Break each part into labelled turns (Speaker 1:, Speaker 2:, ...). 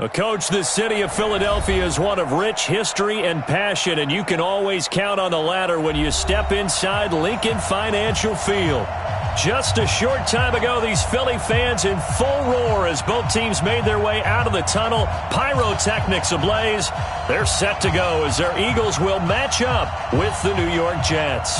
Speaker 1: Coach, the city of Philadelphia is one of rich history and passion, and you can always count on the ladder when you step inside Lincoln Financial Field. Just a short time ago, these Philly fans in full roar as both teams made their way out of the tunnel. Pyrotechnics ablaze. They're set to go as their Eagles will match up with the New York Jets.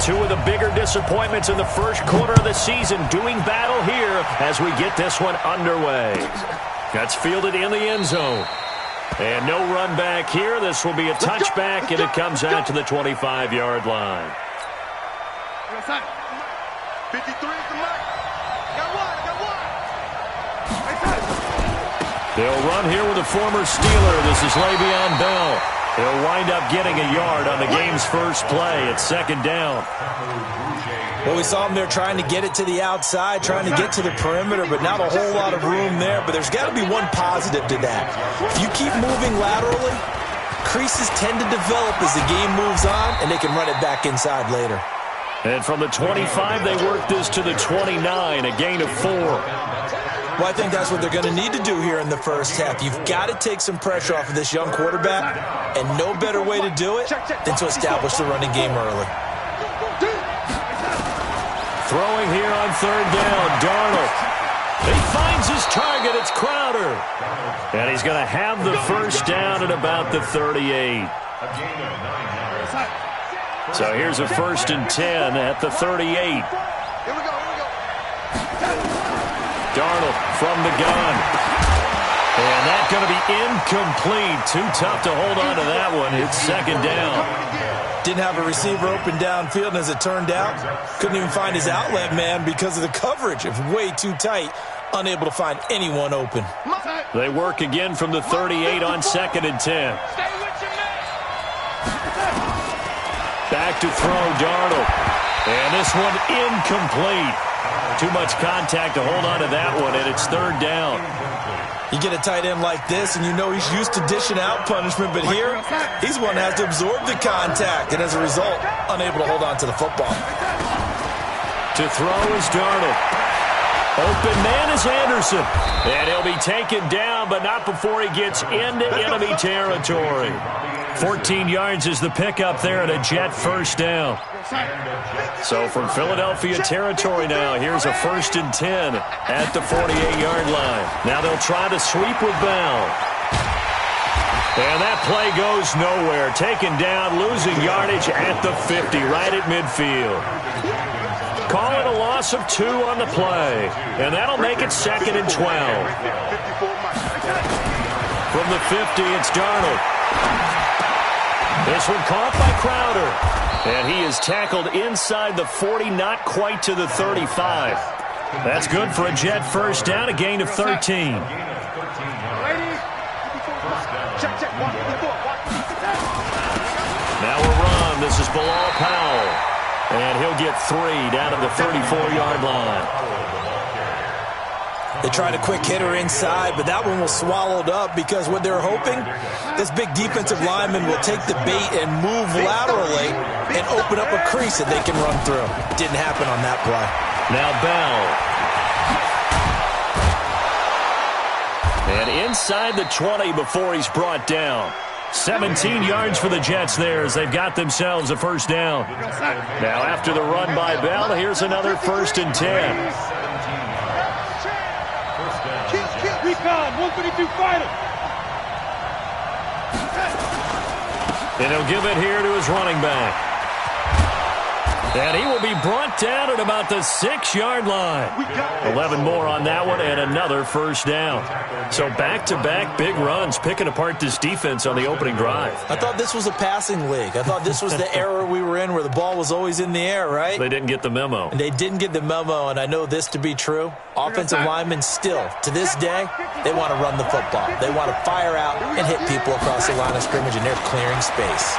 Speaker 1: Two of the bigger disappointments in the first quarter of the season doing battle here as we get this one underway. That's fielded in the end zone. And no run back here. This will be a touchback, and it comes out to the 25-yard line.
Speaker 2: 53 is the mark. Got one.
Speaker 1: They'll run here with a former Steeler. This is Le'Veon Bell. He'll wind up getting a yard on the game's first play. It's second down.
Speaker 3: Well, we saw him there trying to get it to the outside, trying to get to the perimeter, but not a whole lot of room there. But there's got to be one positive to that. If you keep moving laterally, creases tend to develop as the game moves on, and they can run it back inside later.
Speaker 1: And from the 25, they work this to the 29, a gain of 4.
Speaker 3: Well, I think that's what they're going to need to do here in the first half. You've got to take some pressure off of this young quarterback, and no better way to do it than to establish the running game early.
Speaker 1: Throwing here on third down, Darnold. He finds his target. It's Crowder. And he's going to have the first down at about the 38. So here's a 1st and 10 at the 38. Darnold from the gun. And that's going to be incomplete. Too tough to hold on to that one. It's second down.
Speaker 3: Didn't have a receiver open downfield, and as it turned out, couldn't even find his outlet man because of the coverage. It was way too tight, unable to find anyone open.
Speaker 1: They work again from the 38 on 2nd and 10. Back to throw, Darnold. And this one incomplete. Too much contact to hold on to that one, and it's third down.
Speaker 3: You get a tight end like this, and you know he's used to dishing out punishment, but here, he's one that has to absorb the contact, and as a result, unable to hold on to the football.
Speaker 1: To throw is Darnold. Open man is Anderson. And he'll be taken down, but not before he gets into enemy territory. 14 yards is the pickup there and a Jet first down. So from Philadelphia territory now, here's a 1st and 10 at the 48-yard line. Now they'll try to sweep with Bell. And that play goes nowhere. Taken down, losing yardage at the 50, right at midfield. Call it a loss of 2 on the play. And that'll make it 2nd and 12. From the 50, it's Darnold. This one caught by Crowder. And he is tackled inside the 40, not quite to the 35. That's good for a Jet first down, a gain of 13. Now a run. This is Bilal Powell. And he'll get 3 down to the 34-yard line.
Speaker 3: They tried a quick hitter inside, but that one was swallowed up because what they're hoping, this big defensive lineman will take the bait and move laterally and open up a crease that they can run through. Didn't happen on that play.
Speaker 1: Now Bell. And inside the 20 before he's brought down. 17 yards for the Jets there as they've got themselves a first down. Now after the run by Bell, here's another 1st and 10.
Speaker 2: Recon, 152 fighter.
Speaker 1: And he'll give it here to his running back. And he will be brought down at about the 6-yard line. 11 more on that one and another first down. So back-to-back big runs, picking apart this defense on the opening drive.
Speaker 3: I thought this was a passing league. I thought this was the era we were in where the ball was always in the air, right?
Speaker 1: They didn't get the memo.
Speaker 3: And they didn't get the memo, and I know this to be true. Offensive linemen still, to this day, they want to run the football. They want to fire out and hit people across the line of scrimmage, and they're clearing space.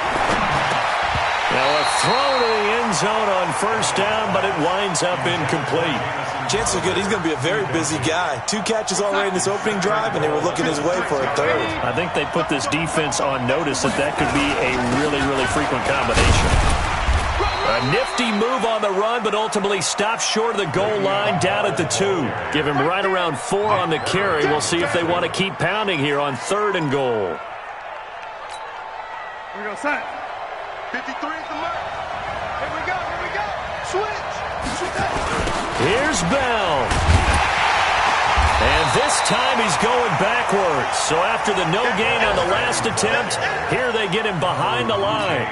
Speaker 1: Now a throw to the end zone on first down, but it winds up incomplete.
Speaker 3: Chances are good he's going to be a very busy guy. 2 catches already in this opening drive, and they were looking his way for a third.
Speaker 1: I think they put this defense on notice that could be a really, really frequent combination. A nifty move on the run, but ultimately stops short of the goal line down at the 2. Give him right around 4 on the carry. We'll see if they want to keep pounding here on 3rd and goal.
Speaker 2: Here we go, son. 53 is the mark. Here we go, here we go. Switch.
Speaker 1: Here's Bell. And this time he's going backwards. So after the no gain on the last attempt, here they get him behind the line.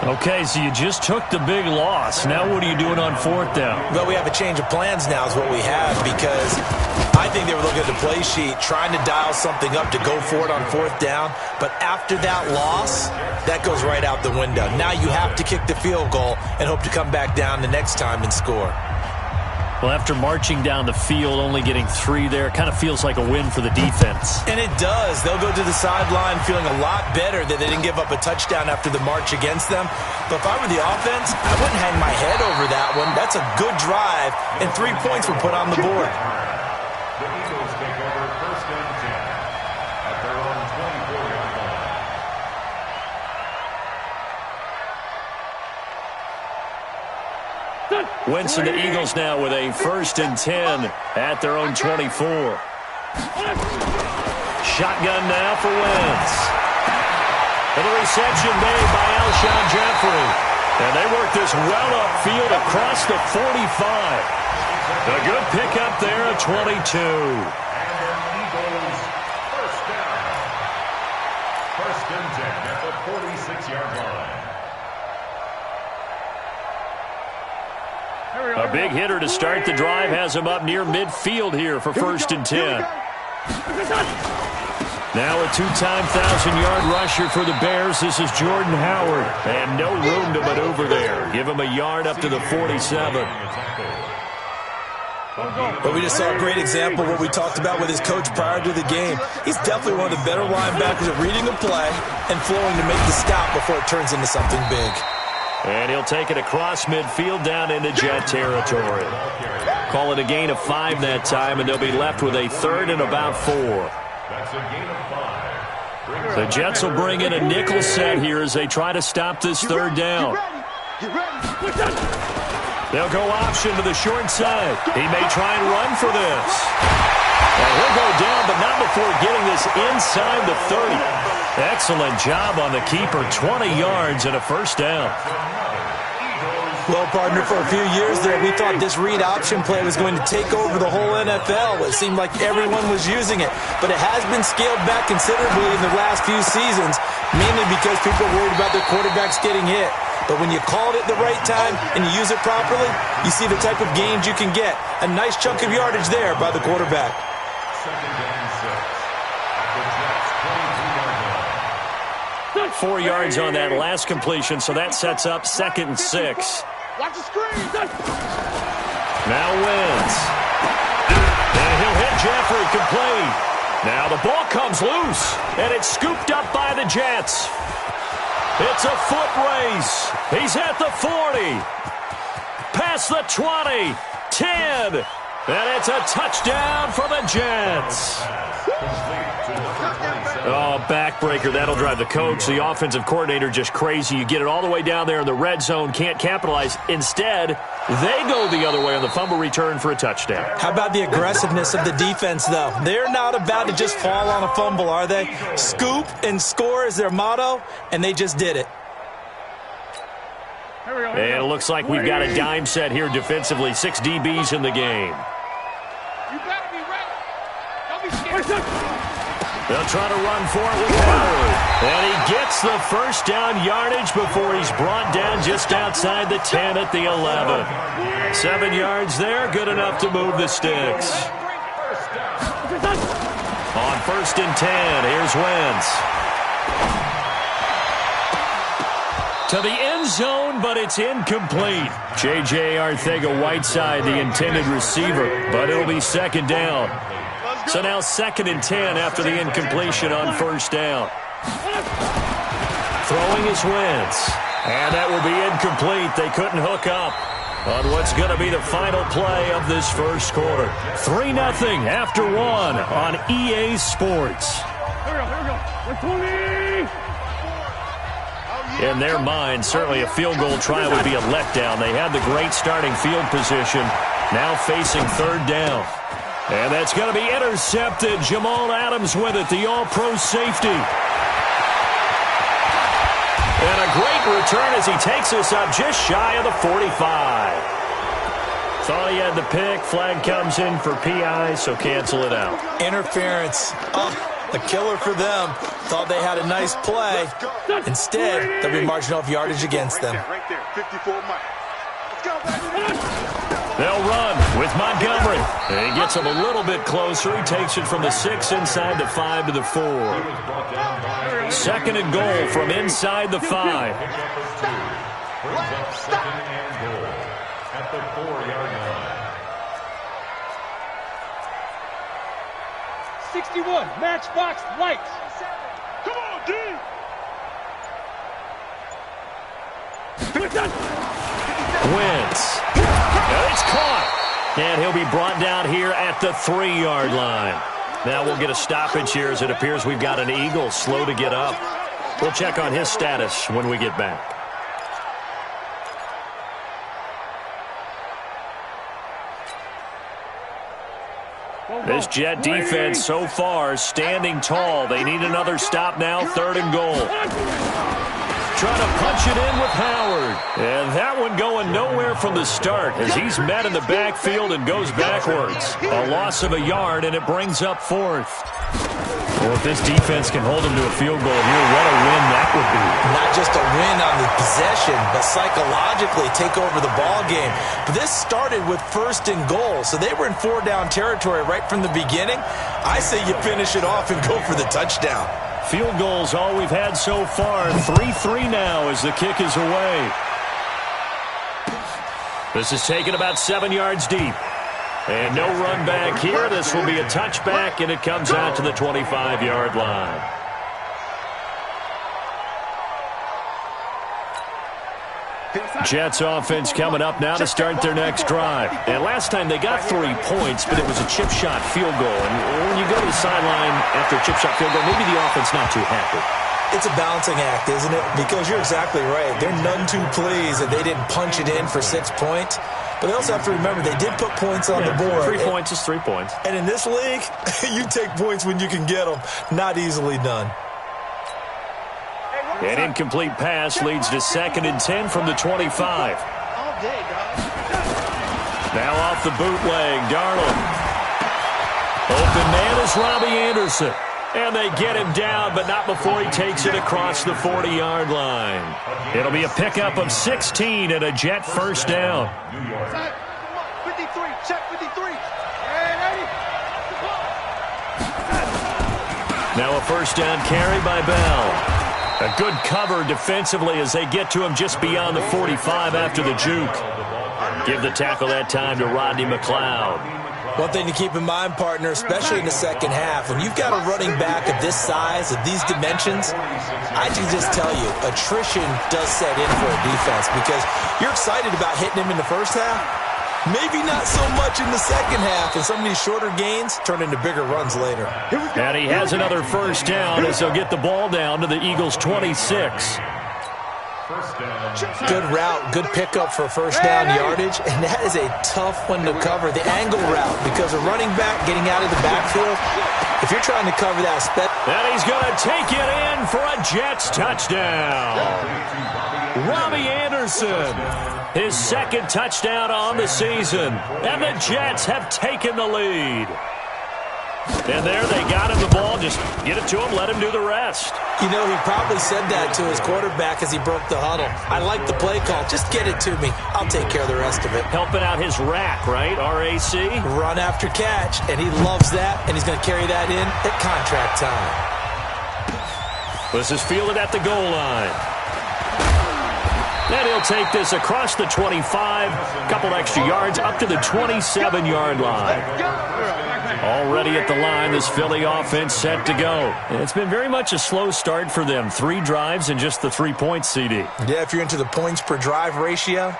Speaker 1: Okay, so you just took the big loss. Now what are you doing on 4th down?
Speaker 3: Well, we have a change of plans now is what we have, because I think they were looking at the play sheet, trying to dial something up to go for it on 4th down. But after that loss, that goes right out the window. Now you have to kick the field goal and hope to come back down the next time and score.
Speaker 1: Well, after marching down the field, only getting 3 there, it kind of feels like a win for the defense.
Speaker 3: And it does. They'll go to the sideline feeling a lot better that they didn't give up a touchdown after the march against them. But if I were the offense, I wouldn't hang my head over that one. That's a good drive, and 3 points were put on the board.
Speaker 4: The Eagles take over 1st and 10 at their own 24-yard line.
Speaker 1: Wentz and the Eagles now with a 1st and 10 at their own 24. Shotgun now for Wentz. And the reception made by Alshon Jeffrey. And they work this well upfield across the 45. A good pickup there at 22.
Speaker 4: And the Eagles 1st down. 1st and 10 at the 46-yard line.
Speaker 1: A big hitter to start the drive has him up near midfield here for 1st and 10. Now a 2-time 1,000-yard rusher for the Bears. This is Jordan Howard. And no room to maneuver there. Give him a yard up to the 47.
Speaker 3: But we just saw a great example of what we talked about with his coach prior to the game. He's definitely one of the better linebackers at reading a play and flowing to make the stop before it turns into something big.
Speaker 1: And he'll take it across midfield down into Jet territory. Call it a gain of 5 that time, and they'll be left with a 3rd and about 4.
Speaker 4: That's a gain of 5.
Speaker 1: The Jets will bring in a nickel set here as they try to stop this 3rd down. They'll go option to the short side. He may try and run for this. And he'll go down, but not before getting this inside the 30. Excellent job on the keeper. 20 yards and a 1st down.
Speaker 3: Well, partner, for a few years there, we thought this read option play was going to take over the whole NFL. It seemed like everyone was using it. But it has been scaled back considerably in the last few seasons, mainly because people are worried about their quarterbacks getting hit. But when you call it at the right time and you use it properly, you see the type of gains you can get. A nice chunk of yardage there by the quarterback.
Speaker 4: 2nd and 6 at the Jets' 22-yard line.
Speaker 1: 4 yards on that last completion, so that sets up 2nd and 6.
Speaker 2: Watch the screen.
Speaker 1: Now Wentz. And he'll hit Jeffrey complete. Now the ball comes loose, and it's scooped up by the Jets. It's a foot race. He's at the 40. Past the 20. 10. And it's a touchdown for the Jets. Oh, backbreaker. That'll drive the coach, the offensive coordinator, just crazy. You get it all the way down there in the red zone, can't capitalize. Instead, they go the other way on the fumble return for a touchdown.
Speaker 3: How about the aggressiveness of the defense, though? They're not about to just fall on a fumble, are they? Scoop and score is their motto, and they just did it.
Speaker 1: And it looks like we've got a dime set here defensively. 6 DBs in the game.
Speaker 2: You better be ready. Don't be scared.
Speaker 1: They'll try to run for it with Howard. And he gets the 1st down yardage before he's brought down just outside the 10 at the 11. 7 yards there, good enough to move the sticks. On 1st and 10, here's Wentz. To the end zone, but it's incomplete. J.J. Arcega-Whiteside, the intended receiver, but it'll be 2nd down. So now 2nd and 10 after the incompletion on 1st down. Throwing is Wentz. And that will be incomplete. They couldn't hook up on what's going to be the final play of this first quarter. 3-0 after one on EA Sports.
Speaker 2: Here we go. 20.
Speaker 1: In their mind, certainly a field goal try would be a letdown. They had the great starting field position, now facing third down. And that's going to be intercepted. Jamal Adams with it, the all-pro safety. And a great return as he takes us up just shy of the 45. Thought he had the pick. Flag comes in for PI, so cancel it out.
Speaker 3: Interference. A killer for them. Thought they had a nice play. Instead, there'll be marginal of yardage against them.
Speaker 2: Right there, 54 Mike. Let's go, baby.
Speaker 1: They'll run with Montgomery. And he gets him a little bit closer. He takes it from the 6 inside the 5 to the 4. 2nd and goal from inside the 5.
Speaker 4: Brings up 2nd and goal at the 4-yard line.
Speaker 5: 61, matchbox lights.
Speaker 2: Come on, D.
Speaker 1: Wentz. And it's caught. And he'll be brought down here at the 3-yard line. Now we'll get a stoppage here as it appears we've got an Eagle slow to get up. We'll check on his status when we get back. This Jet defense so far standing tall. They need another stop now, 3rd and goal. Trying to punch it in with Howard. And that one going nowhere from the start as he's met in the backfield and goes backwards. A loss of a yard, and it brings up 4th. Well, if this defense can hold him to a field goal here, what a win that would be.
Speaker 3: Not just a win on the possession, but psychologically take over the ball game. But this started with 1st and goal, so they were in 4-down territory right from the beginning. I say you finish it off and go for the touchdown.
Speaker 1: Field goals all we've had so far. 3-3 now as the kick is away. This is taken about 7 yards deep. And no run back here. This will be a touchback, and it comes out to the 25-yard line. Jets offense coming up now to start their next drive. And last time they got 3 points, but it was a chip shot field goal. And when you go to the sideline after a chip shot field goal, maybe the offense not too happy.
Speaker 3: It's a balancing act, isn't it? Because you're exactly right. They're none too pleased that they didn't punch it in for 6 points. But they also have to remember they did put points on the board.
Speaker 1: 3 points is 3 points.
Speaker 3: And in this league, you take points when you can get them. Not easily done.
Speaker 1: An incomplete pass leads to 2nd and 10 from the 25.
Speaker 2: All day, dog.
Speaker 1: Now off the bootleg, Darnold. Open man is Robbie Anderson. And they get him down, but not before he takes it across the 40-yard line. It'll be a pickup of 16 and a Jet 1st down.
Speaker 2: 53, check 53.
Speaker 1: Now a 1st down carry by Bell. A good cover defensively as they get to him just beyond the 45 after the juke. Give the tackle that time to Rodney McLeod.
Speaker 3: One thing to keep in mind, partner, especially in the second half, when you've got a running back of this size, of these dimensions, I can just tell you, attrition does set in for a defense because you're excited about hitting him in the first half. Maybe not so much in the second half, and some of these shorter gains turn into bigger runs later.
Speaker 1: And he has another 1st down as they'll get the ball down to the Eagles' 26.
Speaker 3: Good route, good pickup for 1st down yardage, and that is a tough one to cover. The angle route, because a running back getting out of the backfield, if you're trying to cover that
Speaker 1: and he's going to take it in for a Jets touchdown. Robbie Anderson, his 2nd touchdown on the season, and the Jets have taken the lead. And there they got him the ball. Just get it to him, let him do the rest.
Speaker 3: You know, he probably said that to his quarterback as he broke the huddle. I like the play call. Just get it to me. I'll take care of the rest of it.
Speaker 1: Helping out his rack, right? RAC?
Speaker 3: Run after catch, and he loves that, and he's going to carry that in at contract time.
Speaker 1: This is fielded at the goal line. And he'll take this across the 25, couple extra yards, up to the 27-yard line. Already at the line, this Philly offense set to go. And it's been very much a slow start for them. 3 drives and just the 3 points, CD.
Speaker 3: Yeah, if you're into the points per drive ratio,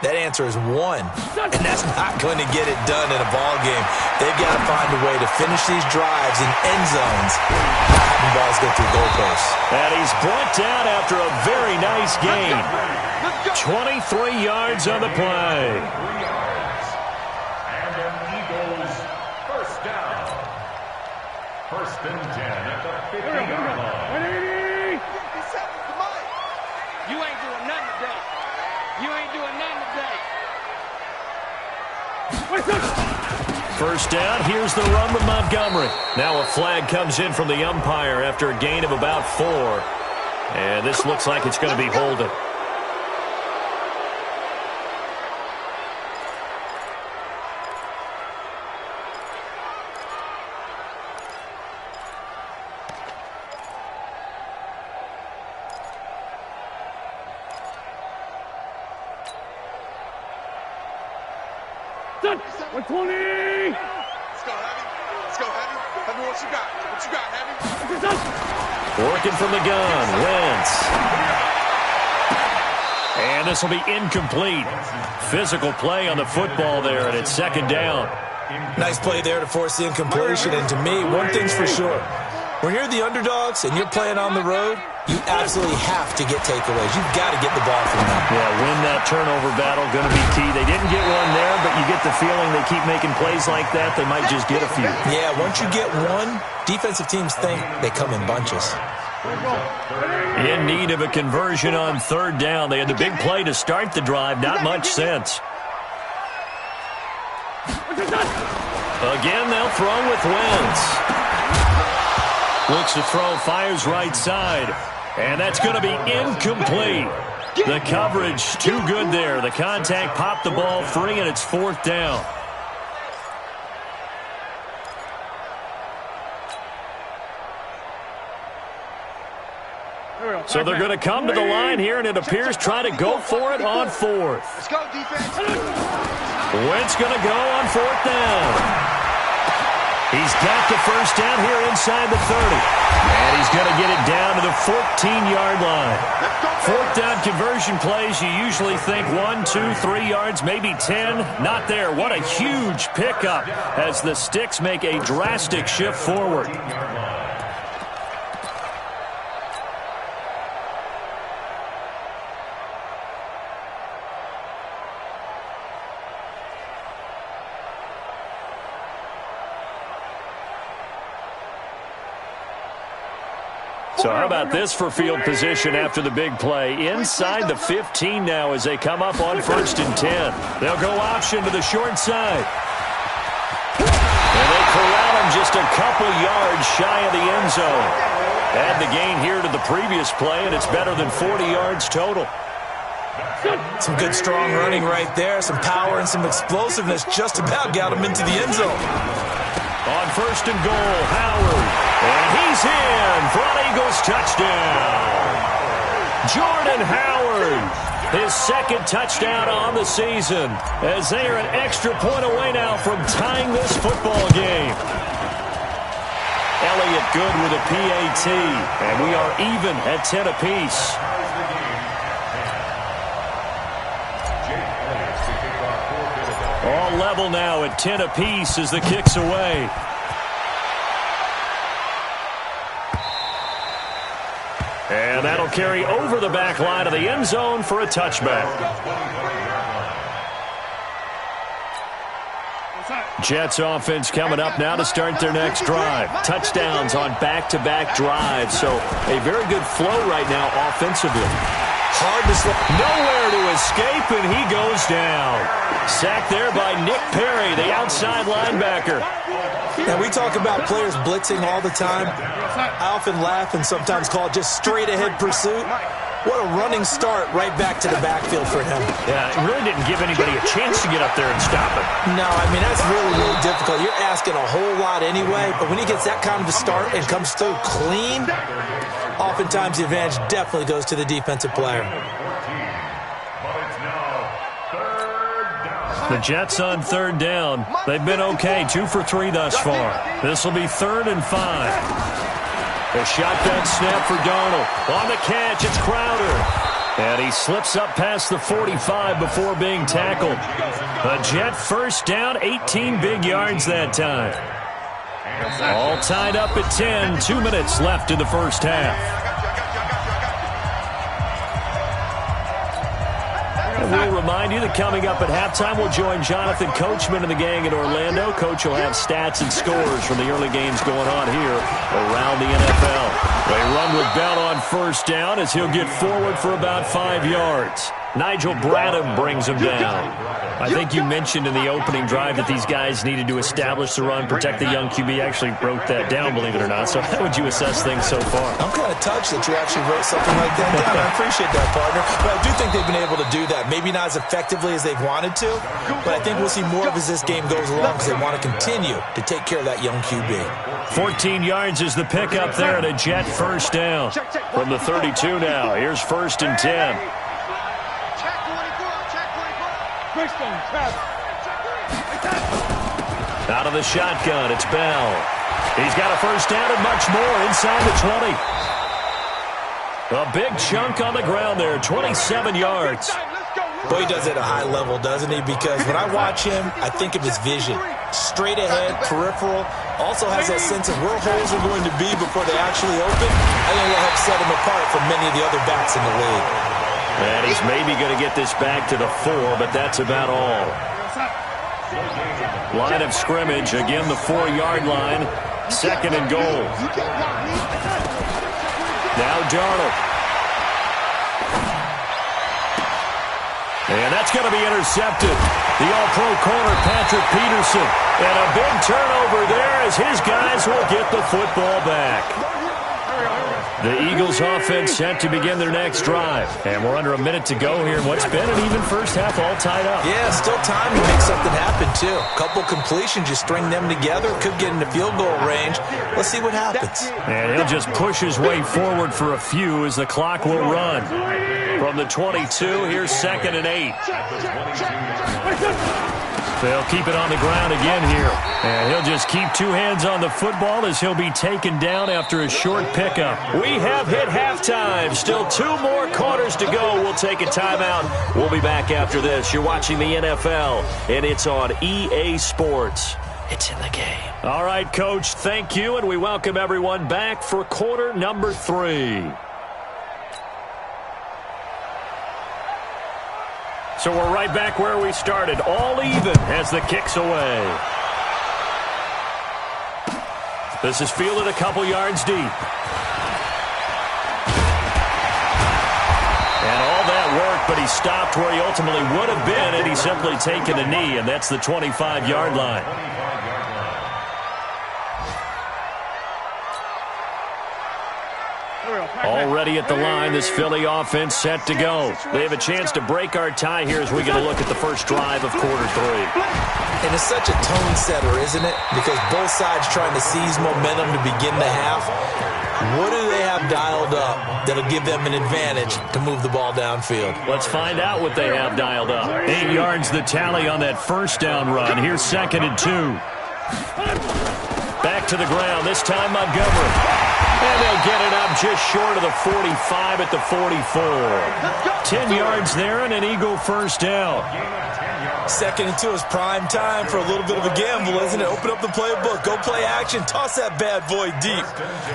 Speaker 3: that answer is 1. And that's not going to get it done in a ball game. They've got to find a way to finish these drives in end zones, not having balls go through goalposts.
Speaker 1: And he's brought down after a very nice game. 23 yards on the play.
Speaker 4: 3 yards. And an Eagles first down. First and 10 at the 50-yard line.
Speaker 5: You ain't doing nothing today. You ain't doing nothing today.
Speaker 1: First down, here's the run with Montgomery. Now a flag comes in from the umpire after a gain of about 4. And this looks like it's going to be holding.
Speaker 5: Done. 120.
Speaker 2: Let's go, Heavy. Let's go, Heavy. Heavy, what you got? What you got, Heavy?
Speaker 1: Working from the gun, Wentz. And this will be incomplete. Physical play on the football there, and it's second down.
Speaker 3: Nice play there to force the incompletion. And to me, one thing's for sure. When you're the underdogs and you're playing on the road, you absolutely have to get takeaways. You've got to get the ball from them.
Speaker 1: Yeah, win that turnover battle, going to be key. They didn't get one there, but you get the feeling they keep making plays like that, they might just get a few.
Speaker 3: Yeah, once you get one, defensive teams think they come in bunches.
Speaker 1: In need of a conversion on third down. They had the big play to start the drive, not much sense. Again, they'll throw with Wentz. Looks to throw, fires right side. And that's going to be incomplete. The coverage too good there. The contact popped the ball free, and it's fourth down. So they're going to come to the line here, and it appears try to go for it on fourth.
Speaker 2: Let's go, defense.
Speaker 1: Wentz going to go on fourth down. He's got the first down here inside the 30. And he's going to get it down to the 14-yard line. Fourth down conversion plays, you usually think 1, 2, 3 yards, maybe 10. Not there. What a huge pickup as the Sticks make a drastic shift forward. So how about this for field position after the big play? Inside the 15 now as they come up on first and 10. They'll go option to the short side. And they corral him just a couple yards shy of the end zone. Add the gain here to the previous play, and it's better than 40 yards total.
Speaker 3: Some good strong running right there. Some power and some explosiveness just about got him into the end zone.
Speaker 1: On first and goal, Howard. And he's in for an Eagles touchdown. Jordan Howard, his second touchdown on the season, as they are an extra point away now from tying this football game. Elliott good with a PAT, and we are even at 10 apiece. All level now at 10 apiece as the kick's away. And that'll carry over the back line of the end zone for a touchback. Jets offense coming up now to start their next drive. Touchdowns on back-to-back drives. So a very good flow right now offensively.
Speaker 3: Hard to slip.
Speaker 1: Nowhere to escape, and he goes down. Sacked there by Nick Perry, the outside linebacker.
Speaker 3: Now, we talk about players blitzing all the time. I often laugh and sometimes call it just straight-ahead pursuit. What a running start right back to the backfield for him.
Speaker 1: Yeah, it really didn't give anybody a chance to get up there and stop him.
Speaker 3: No, I mean, that's really, really difficult. You're asking a whole lot anyway, but when he gets that kind of a start and comes through clean, oftentimes the advantage definitely goes to the defensive player.
Speaker 4: But it's now third down.
Speaker 1: The Jets on third down. They've been okay, 2 for 3 thus far. This will be 3rd and 5. A shotgun snap for Darnold. On the catch, it's Crowder. And he slips up past the 45 before being tackled. A Jet first down, 18 big yards that time. All tied up at 10, 2 minutes left in the first half. And we'll remind you that coming up at halftime, we'll join Jonathan Coachman and the gang in Orlando. Coach will have stats and scores from the early games going on here around the NFL. They run with Bell on first down as he'll get forward for about 5 yards. Nigel Bradham brings him down. I think you mentioned in the opening drive that these guys needed to establish the run, protect the young QB. I actually wrote that down, believe it or not. So how would you assess things so far?
Speaker 3: I'm kind of touched that you actually wrote something like that down. I appreciate that, partner. But I do think they've been able to do that. Maybe not as effectively as they've wanted to, but I think we'll see more of as this game goes along because they want to continue to take care of that young QB.
Speaker 1: 14 yards is the pickup there at a Jet first down. From the 32 now, here's 1st and 10. Out of the shotgun, it's Bell. He's got a first down and much more inside the 20. A big chunk on the ground there, 27 yards.
Speaker 3: Boy, he does it at a high level, doesn't he? Because when I watch him, I think of his vision. Straight ahead, peripheral, also has that sense of where holes are going to be before they actually open. I think that'll help set him apart from many of the other backs in the league.
Speaker 1: And he's maybe going to get this back to the 4, but that's about all. Line of scrimmage, again the 4-yard line. 2nd and goal. Now Darnold. And that's going to be intercepted. The all-pro corner, Patrick Peterson. And a big turnover there as his guys will get the football back. The Eagles offense set to begin their next drive. And we're under a minute to go here in what's been an even first half, all tied up.
Speaker 3: Yeah, still time to make something happen, too. A couple completions, you string them together, could get into field goal range. Let's see what happens.
Speaker 1: And he'll just push his way forward for a few as the clock will run. From the 22, here's 2nd and 8. They'll keep it on the ground again here. And he'll just keep 2 hands on the football as he'll be taken down after a short pickup. We have hit halftime. Still 2 more quarters to go. We'll take a timeout. We'll be back after this. You're watching the NFL, and it's on EA Sports. It's in the game. All right, Coach, thank you, and we welcome everyone back for quarter number 3. So we're right back where we started, all even as the kick's away. This is fielded a couple yards deep. And all that work, but he stopped where he ultimately would have been, and he's simply taken a knee, and that's the 25-yard line. Already at the line, this Philly offense set to go. They have a chance to break our tie here as we get a look at the first drive of quarter 3.
Speaker 3: And it's such a tone setter, isn't it? Because both sides trying to seize momentum to begin the half. What do they have dialed up that'll give them an advantage to move the ball downfield?
Speaker 1: Let's find out what they have dialed up. 8 yards the tally on that first down run. Here's 2nd and 2. Back to the ground, this time Montgomery. And they'll get it up just short of the 45 at the 44. 10 yards there and an Eagle first down.
Speaker 3: 2nd and 2 is prime time for a little bit of a gamble, isn't it? Open up the playbook, go play action, toss that bad boy deep.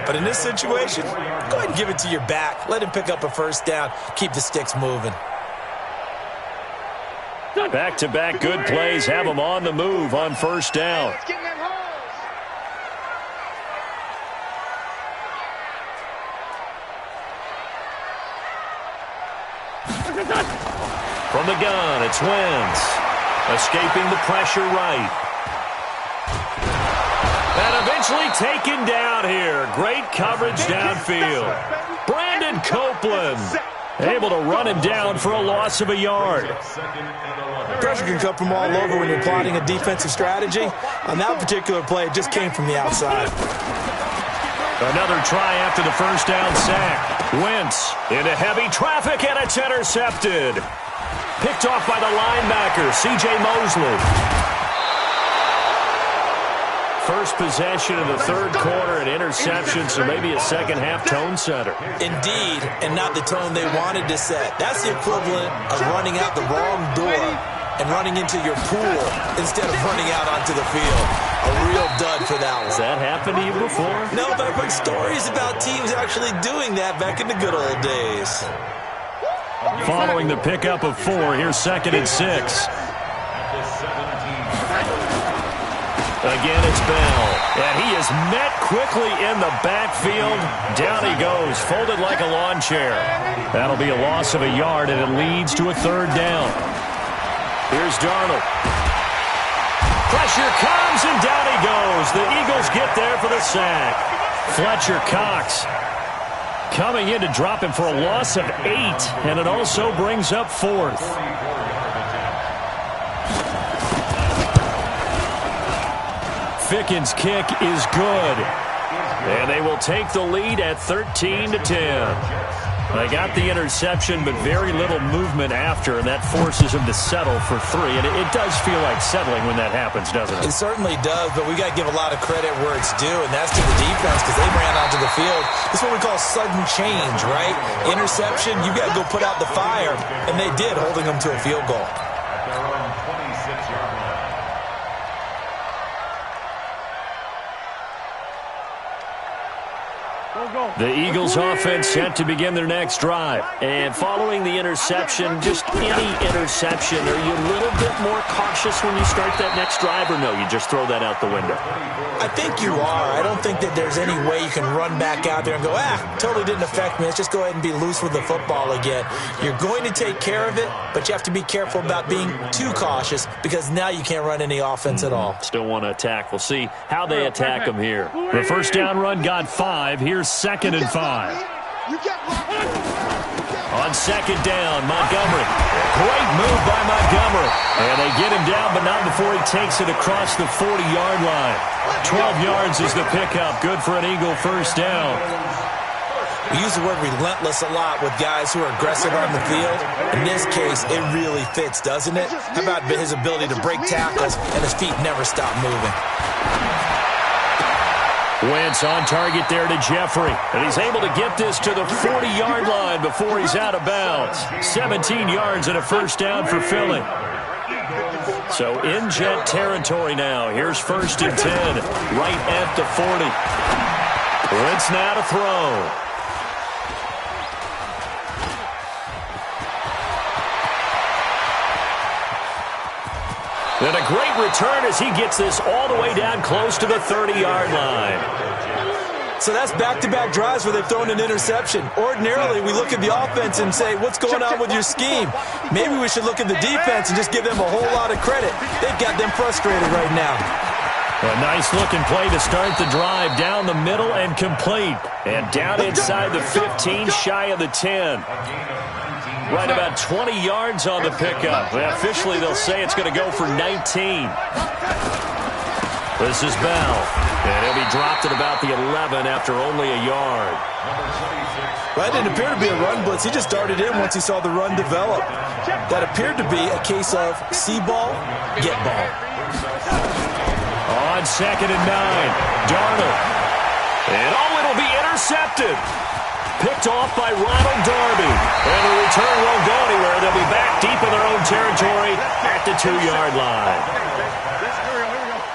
Speaker 3: But in this situation, go ahead and give it to your back. Let him pick up a first down. Keep the sticks moving.
Speaker 1: Back-to-back good plays have them on the move on first down. From the gun, it's Wentz. Escaping the pressure right. And eventually taken down here. Great coverage downfield. Brandon Copeland able to run him down for a loss of a yard.
Speaker 3: Pressure can come from all over when you're plotting a defensive strategy. On that particular play, it just came from the outside.
Speaker 1: Another try after the first down sack. Wentz into heavy traffic, and it's intercepted. Picked off by the linebacker, C.J. Mosley. First possession of the third quarter, an interception, so maybe a second-half tone setter.
Speaker 3: Indeed, and not the tone they wanted to set. That's the equivalent of running out the wrong door and running into your pool instead of running out onto the field. A real dud for that one.
Speaker 1: Has that happened to you before?
Speaker 3: No, but I've heard stories about teams actually doing that back in the good old days.
Speaker 1: Following the pickup of 4, here's 2nd and 6. Again, it's Bell. And he is met quickly in the backfield. Down he goes, folded like a lawn chair. That'll be a loss of a yard, and it leads to a 3rd down. Here's Darnold. Pressure comes, and down he goes. The Eagles get there for the sack. Fletcher Cox coming in to drop him for a loss of 8, and it also brings up 4th. Fickens' kick is good. And they will take the lead at 13-10. They got the interception, but very little movement after, and that forces them to settle for 3. And it does feel like settling when that happens, doesn't it?
Speaker 3: It certainly does, but we got to give a lot of credit where it's due, and that's to the defense because they ran onto the field. This is what we call sudden change, right? Interception, you got to go put out the fire, and they did, holding them to a field goal.
Speaker 4: At their own 26-yard line.
Speaker 1: The Eagles offense set to begin their next drive. And following the interception, just any interception, are you a little bit more cautious when you start that next drive, or no, you just throw that out the window?
Speaker 3: I think you are. I don't think that there's any way you can run back out there and go, totally didn't affect me. Let's just go ahead and be loose with the football again. You're going to take care of it, but you have to be careful about being too cautious because now you can't run any offense at all.
Speaker 1: Still want to attack. We'll see how they attack them here. The first down run got 5. Here's 2nd and 5. On 2nd down, Montgomery. Great move by Montgomery. And they get him down, but not before he takes it across the 40-yard line. 12 yards is the pickup. Good for an Eagle first down.
Speaker 3: We use the word relentless a lot with guys who are aggressive on the field. In this case, it really fits, doesn't it? How about his ability to break tackles and his feet never stop moving?
Speaker 1: Wentz on target there to Jeffrey. And he's able to get this to the 40-yard line before he's out of bounds. 17 yards and a first down for Philly. So in Jet territory now. Here's 1st and 10, right at the 40. Wentz now to throw. And a great return as he gets this all the way down close to the 30-yard line.
Speaker 3: So that's back-to-back drives where they've thrown an interception. Ordinarily, we look at the offense and say, what's going on with your scheme? Maybe we should look at the defense and just give them a whole lot of credit. They've got them frustrated right now.
Speaker 1: A nice-looking play to start the drive down the middle and complete. And down inside the 15, shy of the 10. Right about 20 yards on the pickup. Officially, they'll say it's going to go for 19. This is Bell. And he'll be dropped at about the 11 after only a yard.
Speaker 3: That didn't appear to be a run blitz. He just darted in once he saw the run develop. That appeared to be a case of see ball, get ball.
Speaker 1: On 2nd and 9, Darnold. And it'll be intercepted. Picked off by Ronald Darby. And the return won't go anywhere. They'll be back deep in their own territory at the 2-yard line.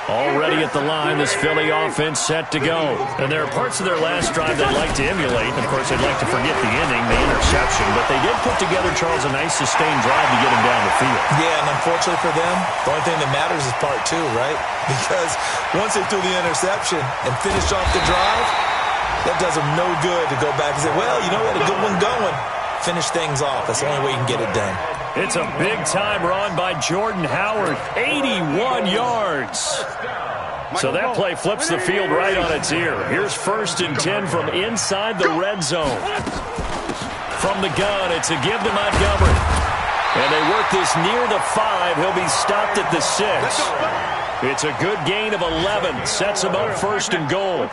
Speaker 1: Already at the line, this Philly offense set to go. And there are parts of their last drive they'd like to emulate. Of course, they'd like to forget the ending, the interception. But they did put together, Charles, a nice sustained drive to get him down the field.
Speaker 3: Yeah, and unfortunately for them, the only thing that matters is part 2, right? Because once they threw the interception and finished off the drive, that does them no good to go back and say, well, you know what, a good one going. Finish things off. That's the only way you can get it done.
Speaker 1: It's a big-time run by Jordan Howard. 81 yards. So that play flips the field right on its ear. Here's 1st and 10 from inside the red zone. From the gun, it's a give to Montgomery. And they work this near the 5. He'll be stopped at the 6. It's a good gain of 11. Sets him up 1st and goal.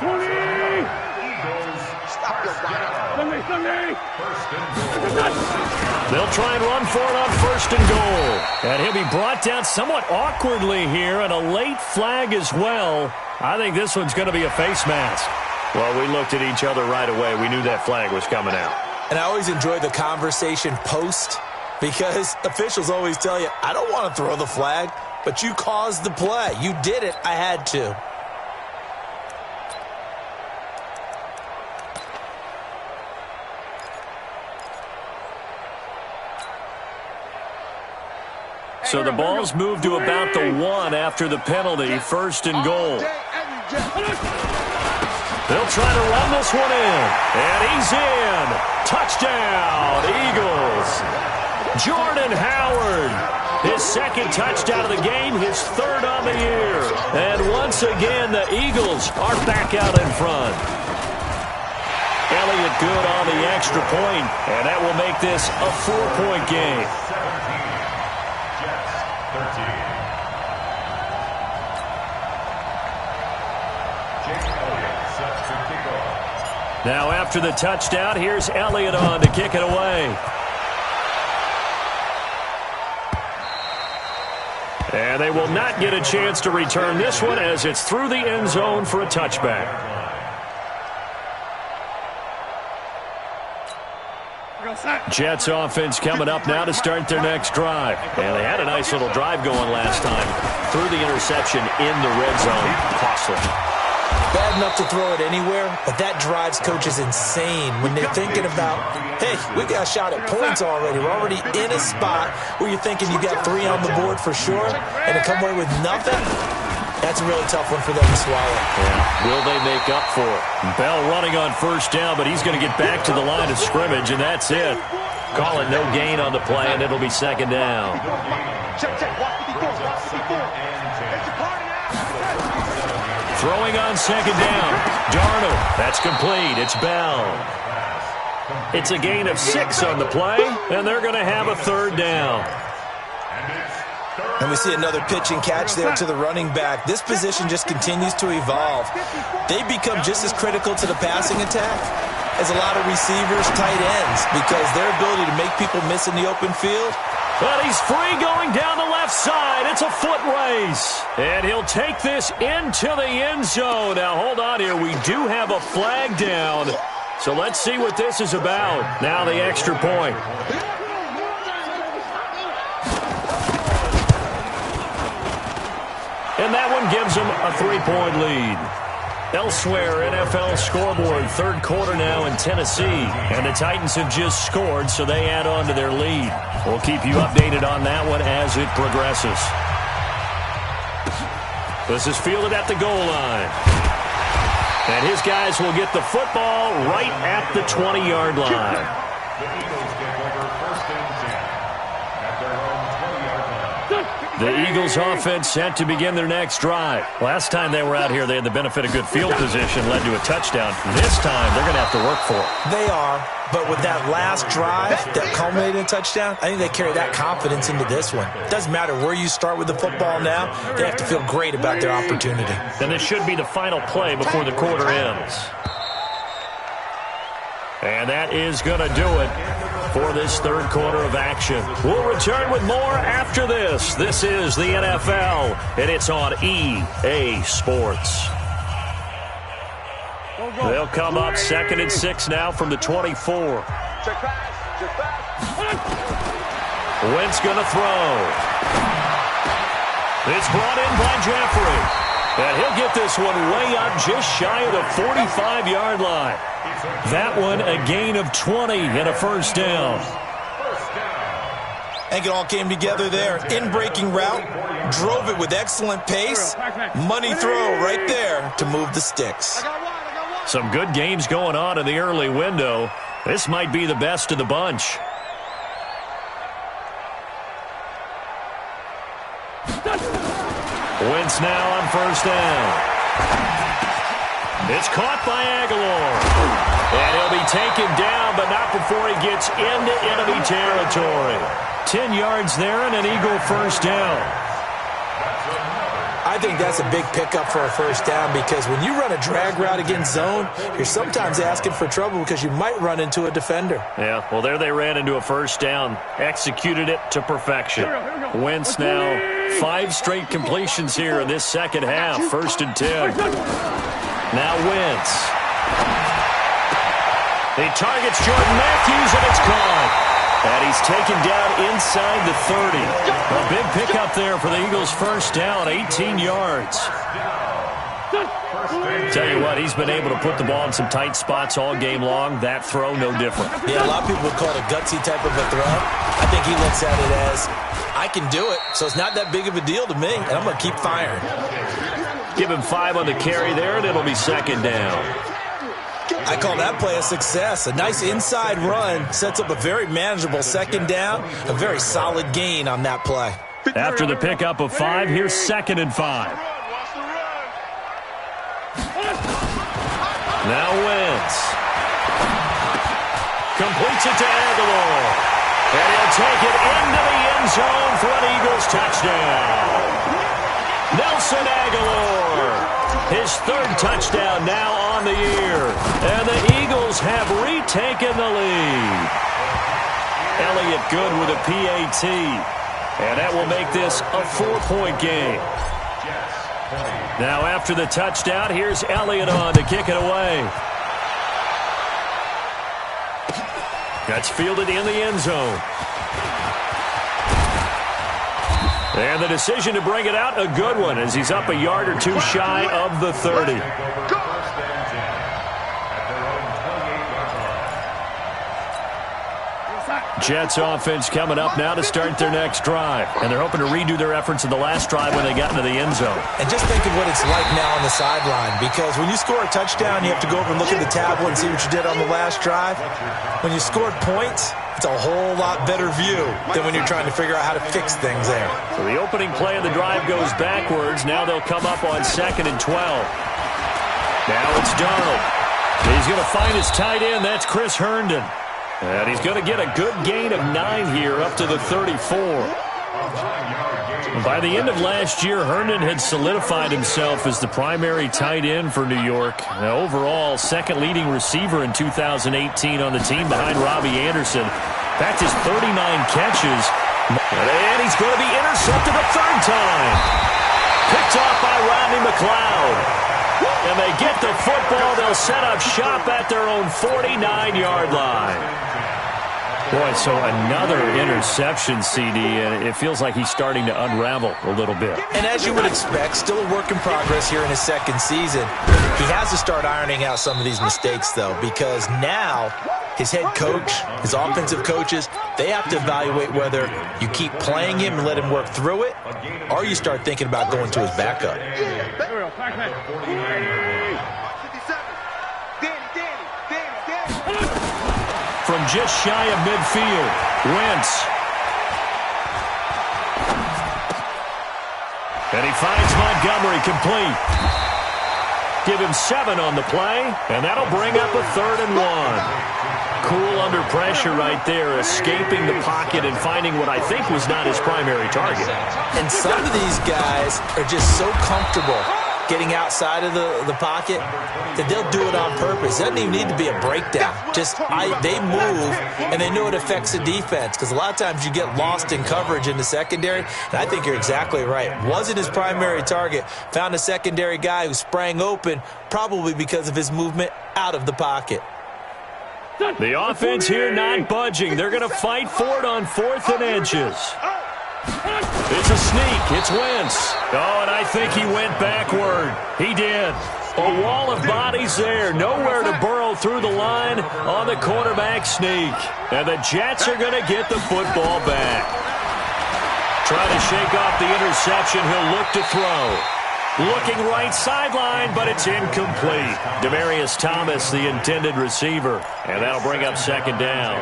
Speaker 5: Sunday.
Speaker 1: They'll try and run for it on 1st and goal. And he'll be brought down somewhat awkwardly here, and a late flag as well. I think this one's going to be a face mask. Well, we looked at each other right away. We knew that flag was coming out.
Speaker 3: And I always enjoy the conversation post, because officials always tell you, I don't want to throw the flag, but you caused the play. You did it. I had to.
Speaker 1: So the ball's moved to about the 1 after the penalty, 1st and goal. They'll try to run this one in, and he's in. Touchdown, Eagles. Jordan Howard, his 2nd touchdown of the game, his 3rd on the year. And once again, the Eagles are back out in front. Elliott good on the extra point, and that will make this a 4-point game. Now after the touchdown, here's Elliott on to kick it away. And they will not get a chance to return this one as it's through the end zone for a touchback. Jets offense coming up now to start their next drive. And they had a nice little drive going last time. Threw the interception in the red zone. Costly.
Speaker 3: Bad enough to throw it anywhere, but that drives coaches insane when they're thinking about, hey, we got a shot at points already. We're already in a spot where you're thinking you got 3 on the board for sure, and to come away with nothing, that's a really tough one for them to swallow.
Speaker 1: Yeah. Will they make up for it? Bell running on 1st down, but he's going to get back to the line of scrimmage, and that's it. Call it no gain on the play, and it'll be 2nd down. Throwing on 2nd down. Darnold. That's complete. It's Bell. It's a gain of 6 on the play, and they're going to have a 3rd down.
Speaker 3: And we see another pitch and catch there to the running back. This position just continues to evolve. They become just as critical to the passing attack as a lot of receivers, tight ends, because their ability to make people miss in the open field.
Speaker 1: But he's free going down the left side. It's a foot race. And he'll take this into the end zone. Now, hold on here. We do have a flag down. So let's see what this is about. Now the extra point. And that one gives them a 3-point lead. Elsewhere, NFL scoreboard, 3rd quarter now in Tennessee. And the Titans have just scored, so they add on to their lead. We'll keep you updated on that one as it progresses. This is fielded at the goal line. And his guys will get the football right at the 20-yard line.
Speaker 4: The Eagles take over 1st and 10 at their own 20-yard line.
Speaker 1: The Eagles offense set to begin their next drive. Last time they were out here, they had the benefit of good field position, led to a touchdown. This time, they're going to have to work for it.
Speaker 3: They are, but with that last drive that culminated in a touchdown, I think they carry that confidence into this one. It doesn't matter where you start with the football now. They have to feel great about their opportunity.
Speaker 1: And this should be the final play before the quarter ends. And that is going to do it for this 3rd quarter of action. We'll return with more after this. This is the NFL, and it's on EA Sports. They'll come up 2nd and 6 now from the 24. Wentz going to throw. It's brought in by Jeffrey. And he'll get this one way up just shy of the 45-yard line. That one a gain of 20 and a 1st down.
Speaker 3: I think it all came together there. In-breaking route, drove it with excellent pace. Money throw right there to move the sticks.
Speaker 1: Some good games going on in the early window. This might be the best of the bunch. Wentz now on 1st down. It's caught by Aguilar. And he'll be taken down, but not before he gets into enemy territory. 10 yards there and an Eagle 1st down.
Speaker 3: I I think that's a big pickup for a first down because when you run a drag route against zone, you're sometimes asking for trouble because you might run into a defender.
Speaker 1: Yeah, well, there they ran into a first down. Executed it to perfection. Wentz now 5 straight completions here in this second half. 1st and 10. Now Wentz. He targets Jordan Matthews, and it's caught. And he's taken down inside the 30. A big pickup there for the Eagles' first down, 18 yards. Tell you what, he's been able to put the ball in some tight spots all game long. That throw, no different.
Speaker 3: Yeah, a lot of people would call it a gutsy type of a throw. I think he looks at it as, I can do it, so it's not that big of a deal to me, and I'm going to keep firing.
Speaker 1: Give him 5 on the carry there, and it'll be second down.
Speaker 3: I call that play a success. A nice inside run sets up a very manageable second down, a very solid gain on that play.
Speaker 1: After the pickup of 5, here's 2nd and 5. Now Wentz. Completes it to Aguilar. And he'll take it into the end zone for an Eagles touchdown. Nelson Aguilar. His 3rd touchdown now on the year. And the Eagles have retaken the lead. Elliott good with a PAT. And that will make this a 4-point game. Now after the touchdown, here's Elliott on to kick it away. That's fielded in the end zone. And the decision to bring it out, a good one, as he's up a yard or 2 shy of the 30. Jets offense coming up now to start their next drive. And they're hoping to redo their efforts in the last drive when they got into the end zone.
Speaker 3: And just think of what it's like now on the sideline, because when you score a touchdown, you have to go over and look at the tablet and see what you did on the last drive. When you scored points, it's a whole lot better view than when you're trying to figure out how to fix things there.
Speaker 1: So the opening play of the drive goes backwards. Now they'll come up on 2nd and 12. Now it's Darnold. He's going to find his tight end. That's Chris Herndon. And he's going to get a good gain of 9 here up to the 34. By the end of last year, Herndon had solidified himself as the primary tight end for New York. Now, overall, 2nd leading receiver in 2018 on the team behind Robbie Anderson. Back to his 39 catches. And he's going to be intercepted a 3rd time. Picked off by Rodney McLeod. And they get the football. They'll set up shop at their own 49-yard line. Boy, so another interception, CD, and it feels like he's starting to unravel a little bit.
Speaker 3: And as you would expect, still a work in progress here in his 2nd season. He has to start ironing out some of these mistakes, though, because now his head coach, his offensive coaches, they have to evaluate whether you keep playing him and let him work through it, or you start thinking about going to his backup.
Speaker 1: From just shy of midfield, Wentz. And he finds Montgomery complete. Give him 7 on the play, and that'll bring up a 3rd and 1. Cool under pressure right there, escaping the pocket and finding what I think was not his primary target.
Speaker 3: And some of these guys are just so comfortable getting outside of the pocket that they'll do it on purpose. It doesn't even need to be a breakdown. Just they move, and they know it affects the defense, because a lot of times you get lost in coverage in the secondary, and I think you're exactly right. Wasn't his primary target. Found a secondary guy who sprang open, probably because of his movement out of the pocket.
Speaker 1: The offense here not budging. They're going to fight for it on 4th and inches. It's a sneak. It's Wentz. Oh, and I think he went backward. He did. A wall of bodies there. Nowhere to burrow through the line on the quarterback sneak. And the Jets are going to get the football back. Trying to shake off the interception. He'll look to throw. Looking right sideline, but it's incomplete. Demaryius Thomas, the intended receiver. And that'll bring up 2nd down.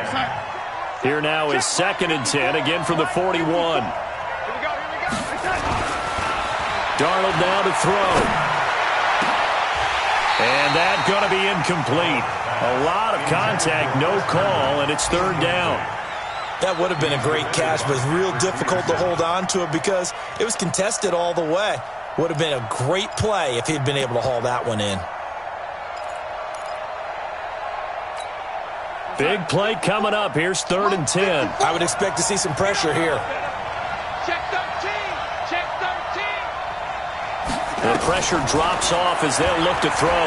Speaker 1: Here now is 2nd and 10, again from the 41. Darnold now to throw. And that's going to be incomplete. A lot of contact, no call, and it's 3rd down.
Speaker 3: That would have been a great catch, but it's real difficult to hold on to it because it was contested all the way. Would have been a great play if he'd been able to haul that one in.
Speaker 1: Big play coming up. Here's 3rd and 10.
Speaker 3: I would expect to see some pressure here.
Speaker 5: Check 13. Check 13.
Speaker 1: The pressure drops off as they'll look to throw.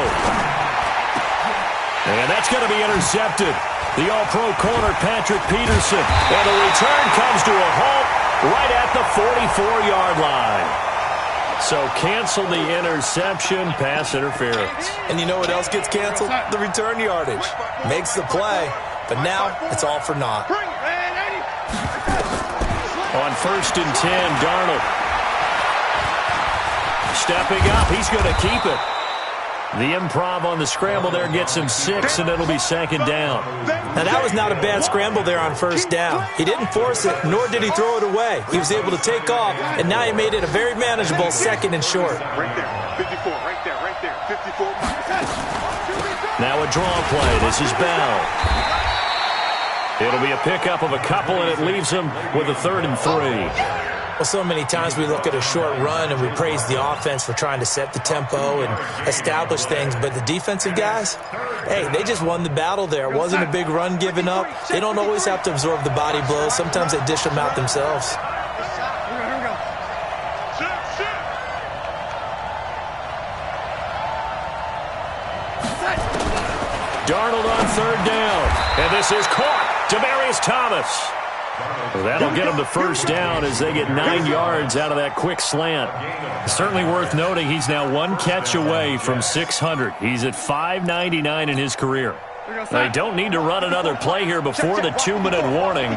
Speaker 1: And that's going to be intercepted. The All-Pro corner, Patrick Peterson. And the return comes to a halt right at the 44-yard line. So cancel the interception, pass interference.
Speaker 3: And you know what else gets canceled? The return yardage. Makes the play, but now it's all for naught.
Speaker 1: On 1st and 10, Darnold. Stepping up, he's going to keep it. The improv on the scramble there gets him 6, and it'll be 2nd down.
Speaker 3: Now, that was not a bad scramble there on 1st down. He didn't force it, nor did he throw it away. He was able to take off, and now he made it a very manageable 2nd and short.
Speaker 2: Right there, 54, right there, right there, 54.
Speaker 1: Now a draw play. This is Bell. It'll be a pickup of a couple, and it leaves him with a 3rd and 3.
Speaker 3: Well, so many times we look at a short run and we praise the offense for trying to set the tempo and establish things, but the defensive guys, hey, they just won the battle there. It wasn't a big run given up. They don't always have to absorb the body blows. Sometimes they dish them out themselves.
Speaker 1: Darnold on 3rd down, and this is caught. Demaryius Thomas. That'll get them to 1st down as they get 9 yards out of that quick slant. Certainly worth noting he's now 1 catch away from 600. He's at 599 in his career. They don't need to run another play here before the 2-minute warning.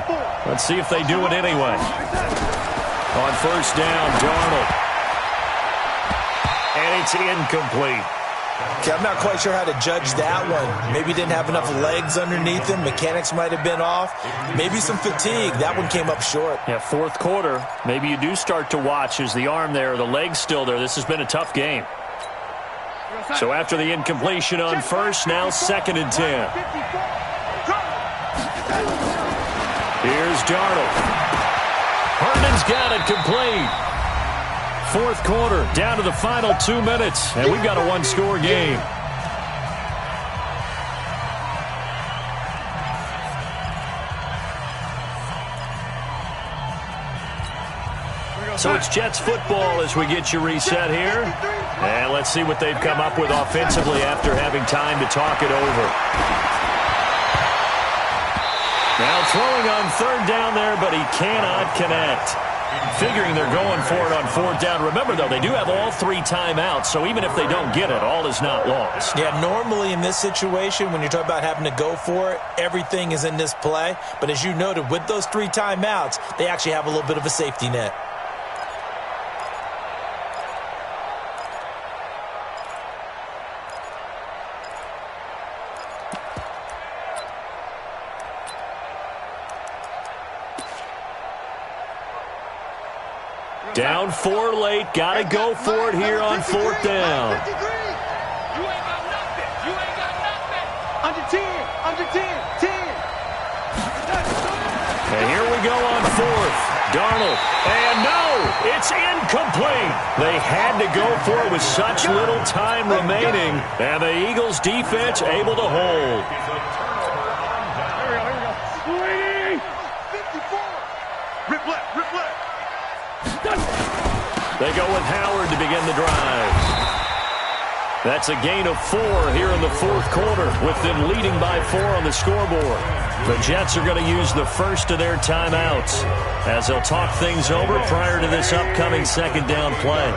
Speaker 1: Let's see if they do it anyway. On 1st down, Darnold. And it's incomplete.
Speaker 3: Okay, I'm not quite sure how to judge that one. Maybe he didn't have enough legs underneath him. Mechanics might have been off. Maybe some fatigue. That one came up short.
Speaker 1: Yeah, 4th quarter. Maybe you do start to watch as the arm there, the leg's still there. This has been a tough game. So after the incompletion on 1st, now 2nd and 10. Here's Darnold. Herndon's got it complete. 4th quarter, down to the final 2 minutes, and we've got a 1-score game. So it's Jets football as we get you reset here. And let's see what they've come up with offensively after having time to talk it over. Now throwing on 3rd down there, but he cannot connect. Figuring they're going for it on 4th down. Remember, though, they do have all 3 timeouts, so even if they don't get it, all is not lost.
Speaker 3: Yeah, normally in this situation, when you're talking about having to go for it, everything is in this play. But as you noted, with those 3 timeouts, they actually have a little bit of a safety net.
Speaker 1: Down 4 late. Got to go for it here on 4th down.
Speaker 5: You ain't got nothing. You ain't got nothing. Under 10. Under 10. 10.
Speaker 1: And here we go on 4th. Darnold. And no, it's incomplete. They had to go for it with such little time remaining. And the Eagles defense able to hold.
Speaker 5: Here we go.
Speaker 2: 54. Rip left, rip left.
Speaker 1: They go with Howard to begin the drive. That's a gain of 4 here in the 4th quarter, with them leading by 4 on the scoreboard. The Jets are going to use the first of their timeouts as they'll talk things over prior to this upcoming 2nd down play.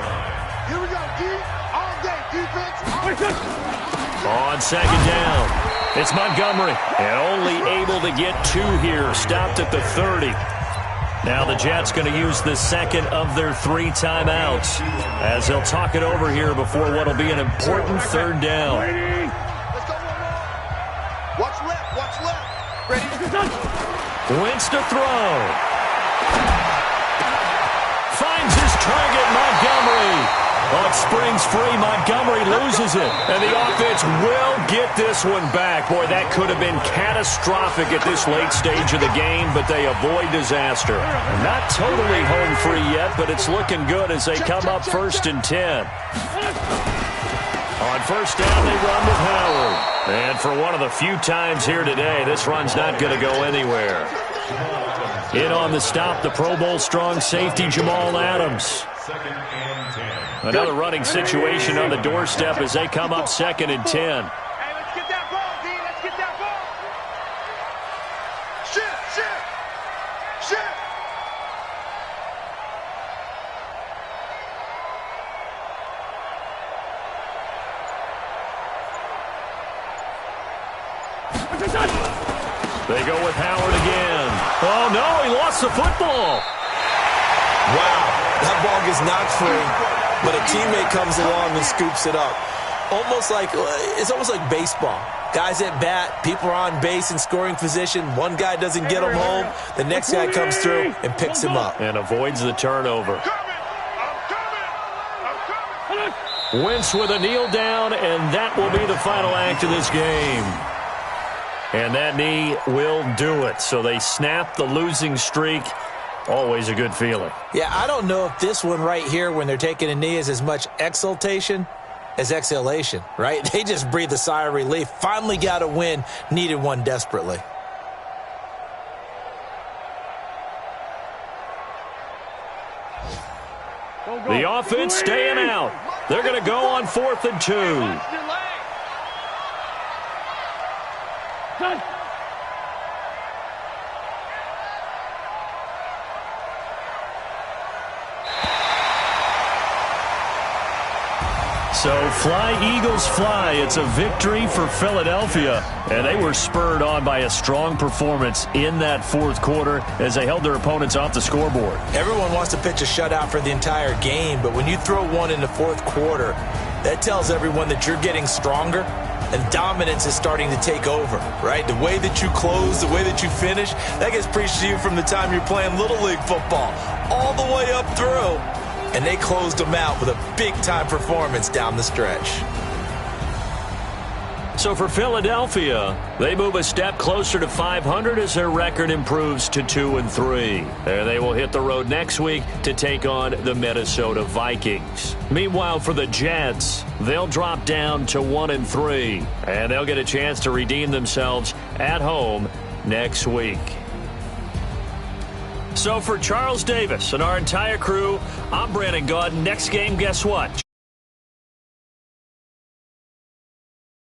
Speaker 2: Here we go, D. All day, defense.
Speaker 1: On 2nd down, it's Montgomery, and only able to get 2 here, stopped at the 30. Now the Jets going to use the 2nd of their 3 timeouts as they'll talk it over here before what will be an important 3rd down.
Speaker 2: Let's go one more. Watch left, watch left. Ready?
Speaker 1: Wentz to throw. Finds his target, Montgomery. Oh, it springs free. Montgomery loses it. And the offense will get this one back. Boy, that could have been catastrophic at this late stage of the game, but they avoid disaster. Not totally home free yet, but it's looking good as they come up 1st and 10. On first down, they run with Howard. And for one of the few times here today, this run's not going to go anywhere. In on the stop, the Pro Bowl strong safety, Jamal Adams. Another running situation on the doorstep as they come up 2nd and 10.
Speaker 2: Hey, let's get that ball, D. Let's get that ball. Shift.
Speaker 1: They go with Howard again. Oh, no, he lost the football.
Speaker 3: Wow, that ball gets knocked free, but a teammate comes along and scoops it up. It's almost like baseball. Guys at bat, people are on base in scoring position. One guy doesn't get him home. The next guy comes through and picks him up.
Speaker 1: And avoids the turnover. Wentz with a kneel down, and that will be the final act of this game. And that knee will do it. So they snap the losing streak. Always a good feeling.
Speaker 3: Yeah, I don't know if this one right here when they're taking a knee is as much exultation as exhalation, right? They just breathe a sigh of relief. Finally got a win. Needed one desperately.
Speaker 1: The offense staying out. They're going to go on 4th and 2. So fly, Eagles, fly. It's a victory for Philadelphia. And they were spurred on by a strong performance in that 4th quarter as they held their opponents off the scoreboard.
Speaker 3: Everyone wants to pitch a shutout for the entire game, but when you throw one in the 4th quarter, that tells everyone that you're getting stronger and dominance is starting to take over, right? The way that you close, the way that you finish, that gets preached to you from the time you're playing Little League football all the way up through. And they closed them out with a big-time performance down the stretch.
Speaker 1: So for Philadelphia, they move a step closer to 500 as their record improves to 2-3. And they will hit the road next week to take on the Minnesota Vikings. Meanwhile, for the Jets, they'll drop down to 1-3. And they'll get a chance to redeem themselves at home next week. So for Charles Davis and our entire crew, I'm Brandon Gaudin. Next game, guess what?